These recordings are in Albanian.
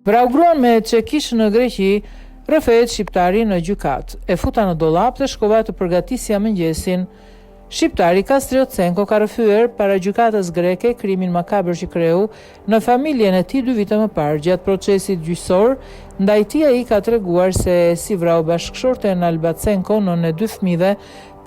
Vrau gruan me çekish në Greqi, rrëfehet shqiptari në gjykat. E futa në dollap dhe shkova të përgatisja mëngjesin. Shqiptari Kastriotsenko ka rrëfyer para gjykatës greke krimin makabër që kreu në familjen e tij 2 vite më parë. Gjatë procesit gjyqësor, ndaj tij ai ka treguar se si vrau bashkëshorten Albatsenko, nënën e 2 fëmijëve,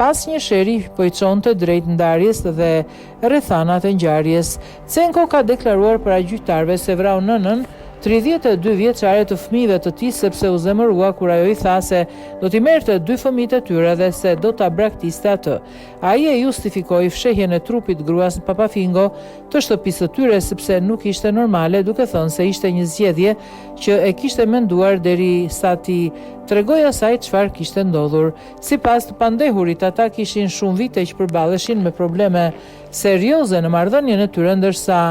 pas një sheri po i çonte drejt ndarjes dhe rrethanat e ngjarjes. Tsenko ka deklaruar para gjyqtarëve se vrau nënën 32 vjeçare të fëmijëve të tij sepse u zemërua kur ajo i tha se do t'i merrte 2 fëmijët e tyre dhe se do ta braktiste atë. Ai e justifikoi fshehjen e trupit gruas në Papafingo të shtëpisë së tyre sepse nuk ishte normale, duke thënë se ishte një zgjedhje që e kishte menduar derisa t'i tregoi asaj çfarë kishte ndodhur. Sipas të pandehurit, ata kishin shumë vite që përballeshin me probleme serioze në marrëdhënien e tyre, ndërsa,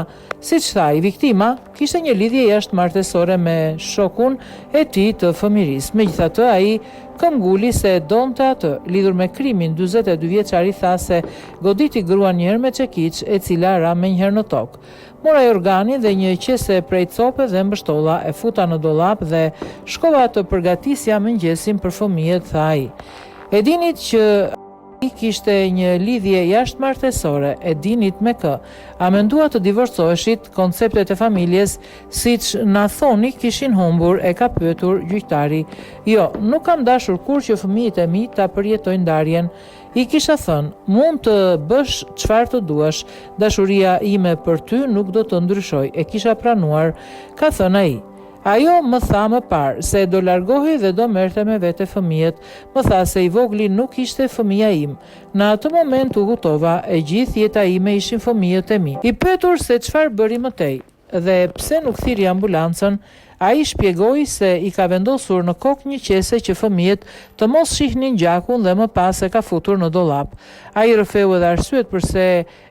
siç thaj, viktima kishte një lidhje jashtëmartësore me shokun e tij të fëmirisë. Megjithatë, ai këmbguli se donte atë. Lidhur me krimin, 42 vjeçari tha se goditi gruan një herë me çekiç, e cila ra menjëherë në tokë. Moraj organin dhe një qese prej cope dhe mbështolla, e futa në dollap dhe shkova të përgatisja mëngjesin për fëmijët, tha ai. E dinit që ai kishte një lidhje jashtëmartësore, e dinit me kë. A mendua të divorcoheshit, konceptet e familjes, siç na thoni, kishin humbur, e ka pyetur gjyqtari. Jo, nuk kam dashur kur që fëmijët e mi ta përjetojnë ndarjen. I kisha thënë, mund të bësh çfarë të duash, dashuria ime për ty nuk do të ndryshoj, e kisha pranuar, ka thënë ai. Ajo më tha më parë se do largohej dhe do merrte me vete fëmijët. Më tha se i vogli nuk ishte fëmia im. Në atë moment u hutova, e gjithë jeta ime ishin fëmijët e mi. I pyetur se çfarë bëri më tej dhe pse nuk thiri ambulancën, ai shpjegoi se i ka vendosur në kokë një qese që fëmijët të mos shihnin gjakun dhe më pas e ka futur në dollap. Ai rrëfeu edhe arsyet përse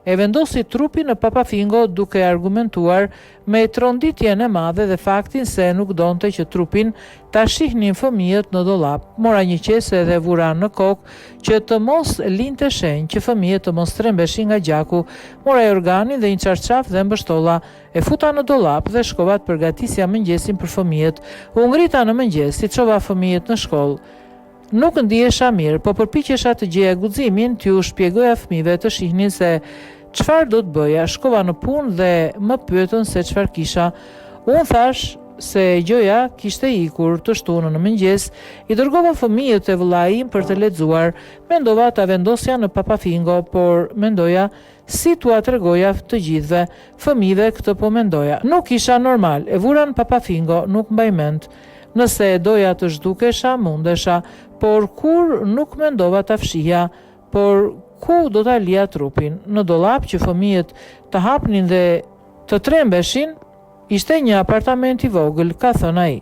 e vendosi trupin në Papafingo, duke argumentuar me tronditjen e madhe dhe faktin se nuk donte që trupin ta shihnin fëmijët në dollap. Mora një qese dhe vura në kokë që të mos linte shenjë, që fëmijët të mos trembeshin nga gjaku. Moraj organin dhe një çarçaf dhe mbështolla, e futa në dollap dhe shkova të përgatisja mëngjesin për fëmijët. U ngrita në mëngjes, si çova fëmijët në shkollë. Nuk ndihesha mirë, po përpiqesha të gjeja guximin t'ju shpjegoja fëmijëve të shihnin se çfarë do të bëja. Shkova në punë dhe më pyetën se çfarë kisha. Unë thash se gjoja kishte ikur të shtunën në mëngjes, i dërgova fëmijët e vëllai im për të lexuar. Mendova ta vendosja në Papafingo, por mendoja si t'ua tregoja të gjithëve, fëmijëve këtë po mendoja. Nuk isha normal, e vura në Papafingo, nuk mbaj mend. Nëse doja të zhdukesha, mundesha, por kur nuk mendova ta fshija, por ku do ta lija trupin? Në dollap që fëmijët të hapnin dhe të trembeshin, ishte një apartament i vogël, ka thënë ai.